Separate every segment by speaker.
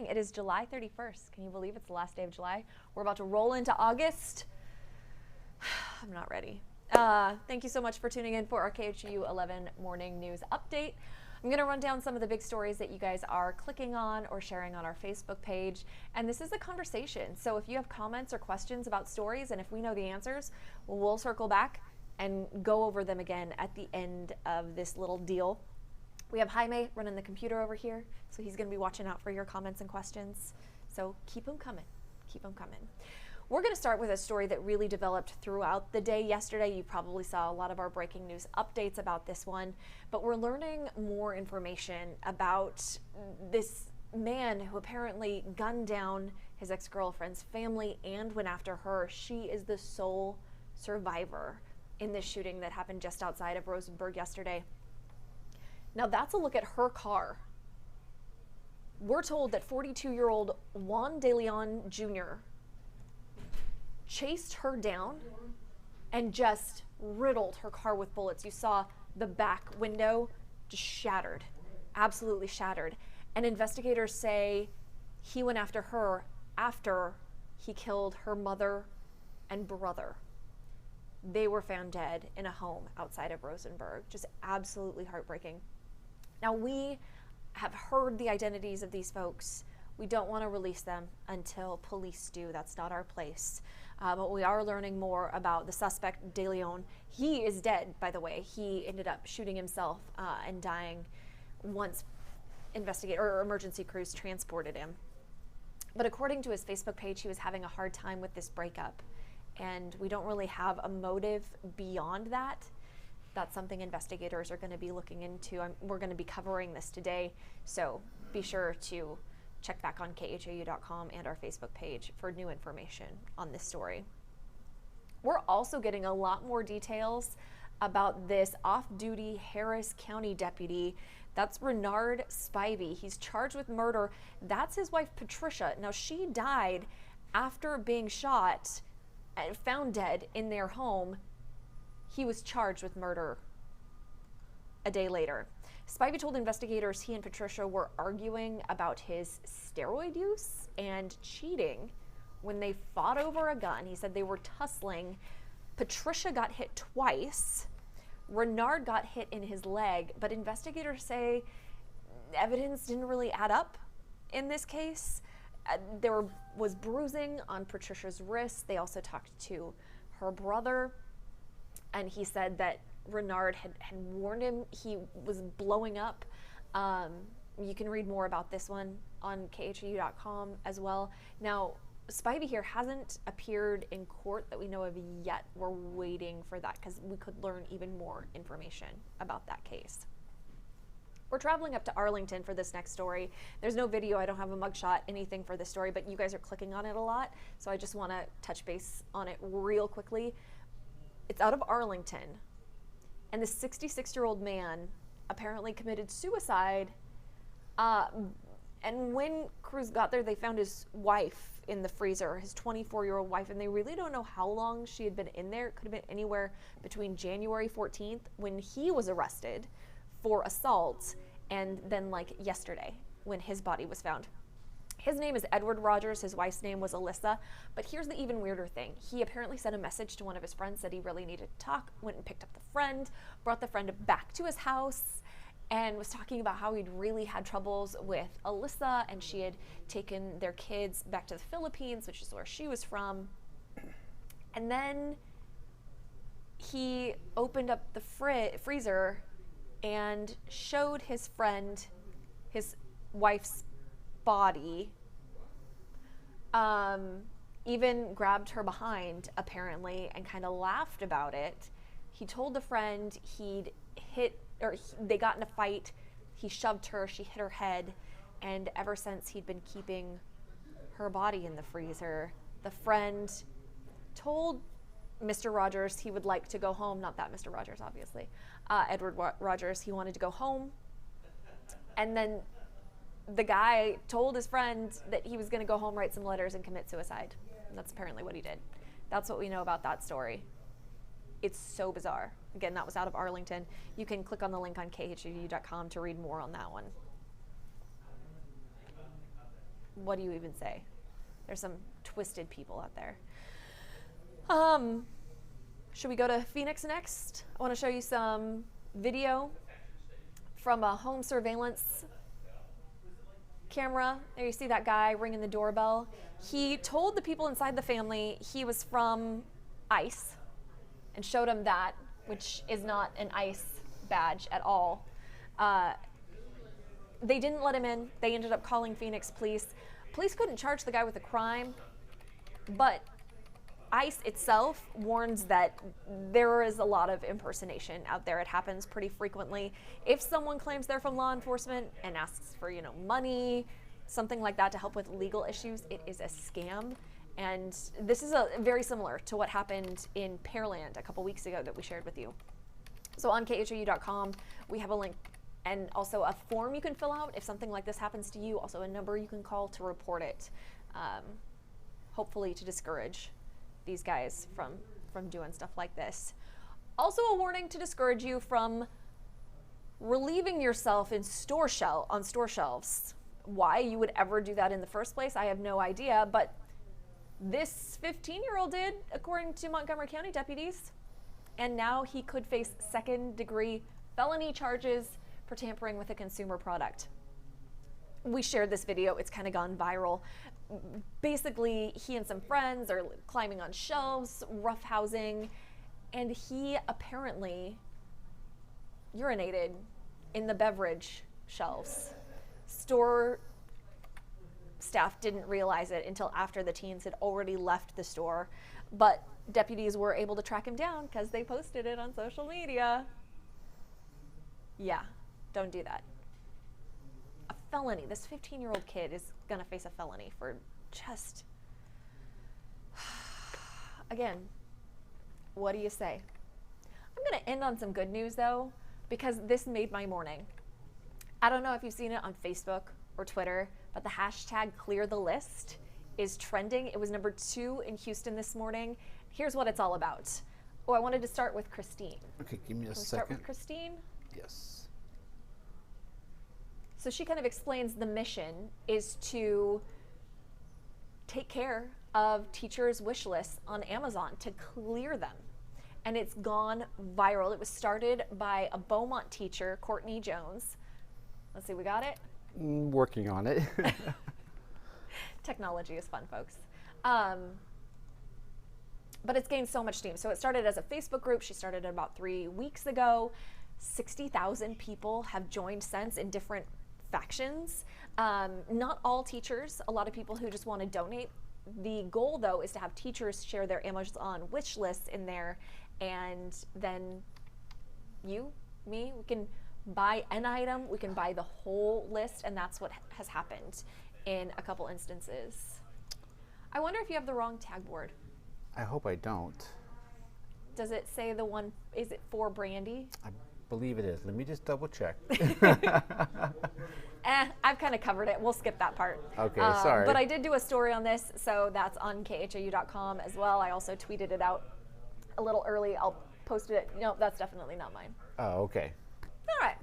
Speaker 1: morning. It is July 31st. Can you believe it's the last day of July? We're about to roll into August. I'm not ready. Thank you so much for tuning in for our KHOU 11 morning news update. I'm going to run down some of the big stories that you guys are clicking on or sharing on our Facebook page. And this is a conversation. So if you have comments or questions about stories, and if we know the answers, we'll circle back and go over them again at the end of this little deal. We have Jaime running the computer over here, so he's going to be watching out for your comments and questions. So keep them coming. Keep them coming. We're going to start with a story that really developed throughout the day yesterday. You probably saw a lot of our breaking news updates about this one, but we're learning more information about this man who apparently gunned down his ex-girlfriend's family and went after her. She is the sole survivor in this shooting that happened just outside of Rosenberg yesterday. Now that's a look at her car. We're told that 42-year-old Juan De Leon Jr. chased her down and just riddled her car with bullets. You saw the back window just shattered, absolutely shattered. And investigators say he went after her after he killed her mother and brother. They were found dead in a home outside of Rosenberg. Just absolutely heartbreaking. Now, we have heard the identities of these folks. We don't want to release them until police do. That's not our place. But we are learning more about the suspect, De Leon. He is dead, by the way. He ended up shooting himself and dying once emergency crews transported him. But according to his Facebook page, he was having a hard time with this breakup. And we don't really have a motive beyond that. That's something investigators are going to be looking into. We're going to be covering this today, so be sure to check back on KHOU.com and our Facebook page for new information on this story. We're also getting a lot more details about this off-duty Harris County deputy. That's Renard Spivey. He's charged with murder. That's his wife, Patricia. Now, she died after being shot and found dead in their home. He was charged with murder a day later. Spivey told investigators he and Patricia were arguing about his steroid use and cheating when they fought over a gun. He said they were tussling. Patricia got hit twice. Renard got hit in his leg, but investigators say evidence didn't really add up in this case. There was bruising on Patricia's wrist. They also talked to her brother, and he said that Renard had warned him he was blowing up. You can read more about this one on KHOU.com as well. Now, Spivey here hasn't appeared in court that we know of yet. We're waiting for that because we could learn even more information about that case. We're traveling up to Arlington for this next story. There's no video, I don't have a mugshot, anything for this story, but you guys are clicking on it a lot, so I just want to touch base on it real quickly. It's out of Arlington, and the 66-year-old man apparently committed suicide, and when crews got there, they found his wife in the freezer, his 24-year-old wife, and they really don't know how long she had been in there. It could have been anywhere between January 14th, when he was arrested for assault, and then like yesterday when his body was found. His name is Edward Rogers, his wife's name was Alyssa, but here's the even weirder thing. He apparently sent a message to one of his friends, said he really needed to talk, went and picked up the friend, brought the friend back to his house, and was talking about how he'd really had troubles with Alyssa, and she had taken their kids back to the Philippines, which is where she was from. And then he opened up the freezer and showed his friend his wife's body, even grabbed her behind apparently and kind of laughed about it. He told the friend they got in a fight, he shoved her, she hit her head, and ever since he'd been keeping her body in the freezer. The friend told Mr. Rogers he would like to go home, not that Mr. Rogers obviously, Edward Rogers, he wanted to go home, and then the guy told his friend that he was going to go home, write some letters, and commit suicide. And that's apparently what he did. That's what we know about that story. It's so bizarre. Again, that was out of Arlington. You can click on the link on KHOU.com to read more on that one. what do you even say? There's some twisted people out there. Should we go to Phoenix next? I want to show you some video from a home surveillance camera. There you see that guy ringing the doorbell. He told the people inside the family he was from ICE and showed them that, which is not an ICE badge at all. They didn't let him in. They ended up calling Phoenix police. Police couldn't charge the guy with a crime, but ICE itself warns that there is a lot of impersonation out there. It happens pretty frequently. If someone claims they're from law enforcement and asks for, money, something like that to help with legal issues, it is a scam. And this is very similar to what happened in Pearland a couple weeks ago that we shared with you. So on khou.com, we have a link and also a form you can fill out if something like this happens to you, also a number you can call to report it, hopefully to discourage these guys from doing stuff like this. Also a warning to discourage you from relieving yourself in on store shelves. Why you would ever do that in the first place, I have no idea, but this 15-year-old did, according to Montgomery County deputies, and now he could face second-degree felony charges for tampering with a consumer product. We shared this video, it's kind of gone viral. Basically, he and some friends are climbing on shelves, roughhousing, and he apparently urinated in the beverage shelves. Store staff didn't realize it until after the teens had already left the store, but deputies were able to track him down because they posted it on social media. Yeah, don't do that. A felony. This 15-year-old kid is gonna face a felony for just, again, what do you say? I'm gonna end on some good news though, because this made my morning. I don't know if you've seen it on Facebook or Twitter, but the hashtag #ClearTheList is trending. It was number 2 in Houston this morning. Here's what it's all about. Oh, I wanted to start with Christine.
Speaker 2: Okay, give me a second.
Speaker 1: Start with Christine?
Speaker 2: Yes.
Speaker 1: So she kind of explains the mission is to take care of teachers' wish lists on Amazon, to clear them. And it's gone viral. It was started by a Beaumont teacher, Courtney Jones. Let's see, we got it?
Speaker 2: Working on it.
Speaker 1: Technology is fun, folks. But it's gained so much steam. So it started as a Facebook group. She started about 3 weeks ago. 60,000 people have joined since in different factions. Not all teachers, a lot of people who just want to donate. The goal, though, is to have teachers share their Amazon wish lists in there, and then you, me, we can buy an item, we can buy the whole list, and that's what has happened in a couple instances. I wonder if you have the wrong tag board.
Speaker 2: I hope I don't.
Speaker 1: Does it say the one, is it for Brandi?
Speaker 2: I believe it is. Let me just double check.
Speaker 1: I've kind of covered it. We'll skip that part.
Speaker 2: Okay, sorry.
Speaker 1: But I did do a story on this, so that's on khou.com as well. I also tweeted it out a little early. I'll post it. No, that's definitely not mine.
Speaker 2: Oh, okay.
Speaker 1: All right.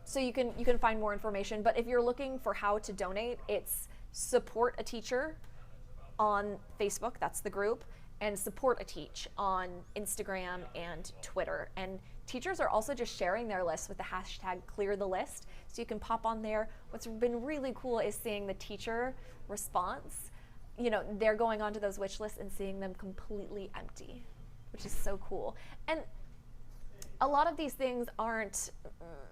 Speaker 1: So you can find more information, but if you're looking for how to donate, it's Support a Teacher on Facebook, that's the group, and Support a Teach on Instagram and Twitter. And teachers are also just sharing their lists with the hashtag #ClearTheList, so you can pop on there. What's been really cool is seeing the teacher response. You know, they're going onto those wish lists and seeing them completely empty, which is so cool. And a lot of these things aren't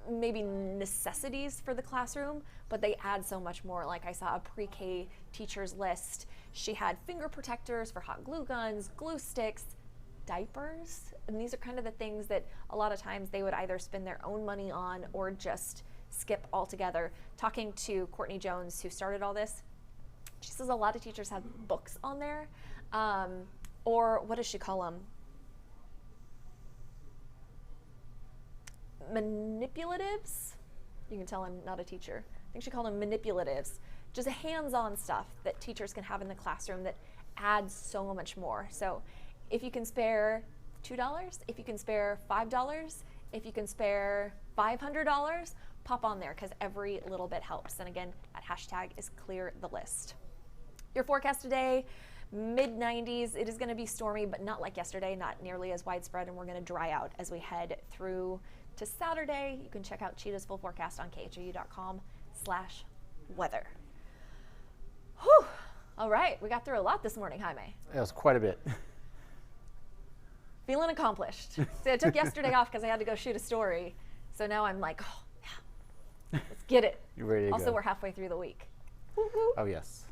Speaker 1: maybe necessities for the classroom, but they add so much more. Like I saw a pre-K teacher's list. She had finger protectors for hot glue guns, glue sticks, diapers, and these are kind of the things that a lot of times they would either spend their own money on or just skip altogether. Talking to Courtney Jones, who started all this, she says a lot of teachers have books on there, or what does she call them? Manipulatives? You can tell I'm not a teacher. I think she called them manipulatives. Just hands-on stuff that teachers can have in the classroom that adds so much more. So if you can spare $2, if you can spare $5, if you can spare $500, pop on there because every little bit helps. And again, that hashtag is clear the list. Your forecast today, mid-90s. It is going to be stormy, but not like yesterday, not nearly as widespread, and we're going to dry out as we head through to Saturday. You can check out Cheetah's full forecast on khou.com/weather. Whew. All right, we got through a lot this morning, Jaime.
Speaker 2: It was quite a bit.
Speaker 1: Feeling accomplished. See, I took yesterday off because I had to go shoot a story. So now I'm like, oh, yeah, let's get it.
Speaker 2: You're ready to
Speaker 1: also,
Speaker 2: go.
Speaker 1: we're halfway through the week. Woo-hoo.
Speaker 2: Oh, yes.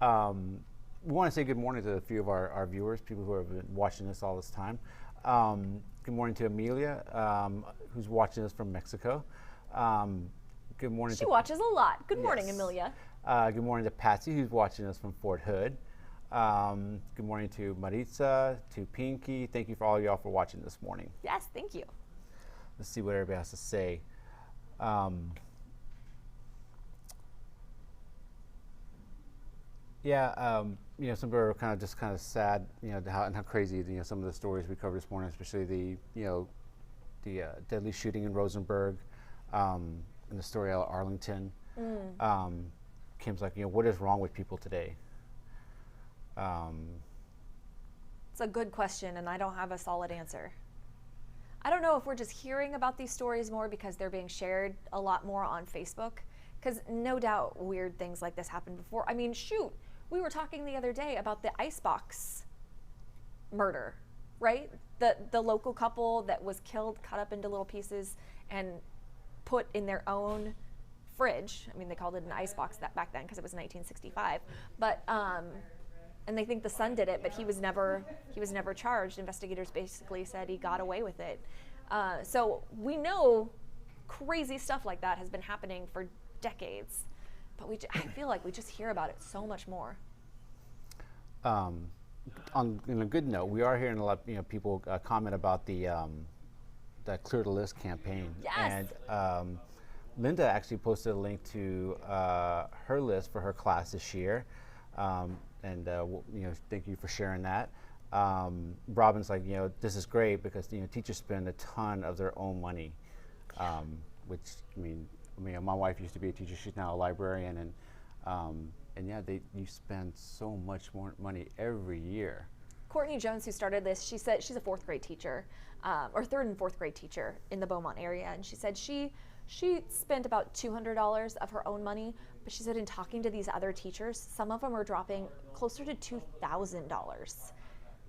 Speaker 2: We want to say good morning to a few of our viewers, people who have been watching this all this time. Good morning to Amelia, who's watching us from Mexico. Good morning.
Speaker 1: She watches a lot. Good morning,
Speaker 2: Yes.
Speaker 1: Amelia.
Speaker 2: Good morning to Patsy, who's watching us from Fort Hood. Good morning to Maritza, to Pinky. Thank you for all y'all for watching this morning.
Speaker 1: Yes, thank you.
Speaker 2: Let's see what everybody has to say. Some people are kind of sad, how crazy, some of the stories we covered this morning, especially the deadly shooting in Rosenberg, and the story out of Arlington. Kim's like, what is wrong with people today?
Speaker 1: It's a good question, and I don't have a solid answer. I don't know if we're just hearing about these stories more because they're being shared a lot more on Facebook, because no doubt weird things like this happened before. I mean, shoot, we were talking the other day about the icebox murder, right? The local couple that was killed, cut up into little pieces, and put in their own fridge. I mean, they called it an icebox back then because it was 1965. But and they think the son did it, but he was never charged. Investigators basically said he got away with it. So we know crazy stuff like that has been happening for decades, but I feel like we just hear about it so much more.
Speaker 2: On a good note, we are hearing a lot people comment about the Clear the List campaign.
Speaker 1: Yes.
Speaker 2: And Linda actually posted a link to her list for her class this year. Thank you for sharing that. Robin's like, this is great because teachers spend a ton of their own money, which my wife used to be a teacher; she's now a librarian, you spend so much more money every year.
Speaker 1: Courtney Jones, who started this, she said she's a fourth grade teacher, or third and fourth grade teacher in the Beaumont area, and she said she spent about $200 of her own money, but she said in talking to these other teachers, some of them are dropping closer to $2,000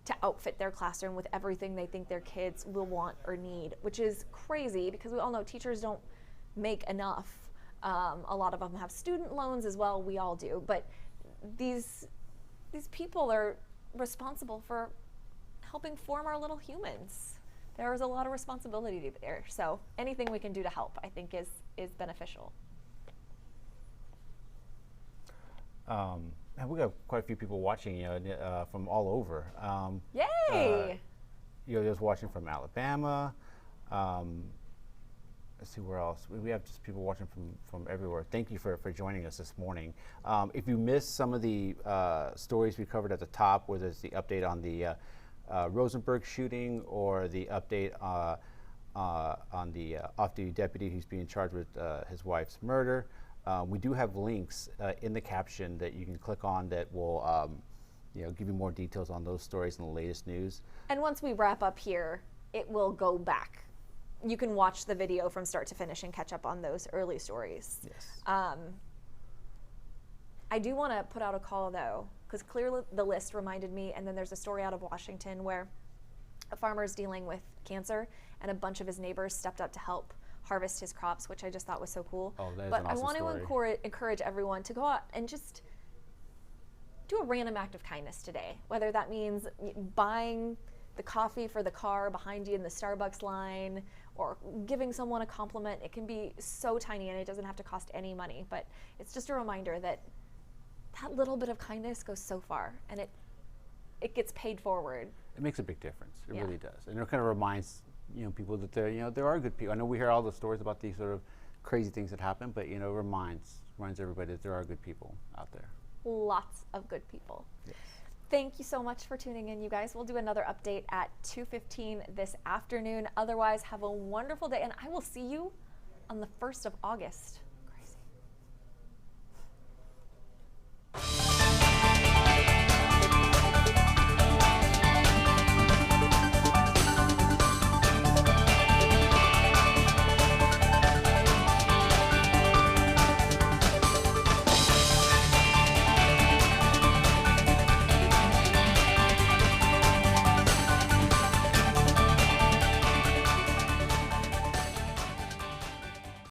Speaker 1: to outfit their classroom with everything they think their kids will want or need, which is crazy because we all know teachers don't make enough. A lot of them have student loans as well, we all do, but these people are responsible for helping form our little humans. There is a lot of responsibility there. So anything we can do to help, I think, is beneficial.
Speaker 2: And we got quite a few people watching, from all over.
Speaker 1: Yay!
Speaker 2: There's watching from Alabama. Let's see where else. We have just people watching from everywhere. Thank you for joining us this morning. If you missed some of the stories we covered at the top, whether it's the update on the Rosenberg shooting or the update on the off-duty deputy who's being charged with his wife's murder, we do have links in the caption that you can click on that will give you more details on those stories and the latest news.
Speaker 1: And once we wrap up here, it will go back. You can watch the video from start to finish and catch up on those early stories.
Speaker 2: Yes.
Speaker 1: I do want to put out a call, though, because Clear the List reminded me, and then there's a story out of Washington where a farmer is dealing with cancer, and a bunch of his neighbors stepped up to help harvest his crops, which I just thought was so cool.
Speaker 2: Oh, that is
Speaker 1: but
Speaker 2: an awesome
Speaker 1: I want
Speaker 2: story.
Speaker 1: to encourage everyone to go out and just do a random act of kindness today, whether that means buying the coffee for the car behind you in the Starbucks line or giving someone a compliment. It can be so tiny and it doesn't have to cost any money, but it's just a reminder that that little bit of kindness goes so far and it gets paid forward.
Speaker 2: It makes a big difference. It really does. And it kind of reminds people that there are good people. I know we hear all the stories about these sort of crazy things that happen, but it reminds everybody that there are good people out there.
Speaker 1: Lots of good people.
Speaker 2: Yes.
Speaker 1: Thank you so much for tuning in, you guys. We'll do another update at 2:15 this afternoon. Otherwise, have a wonderful day, and I will see you on the 1st of August. Crazy. you.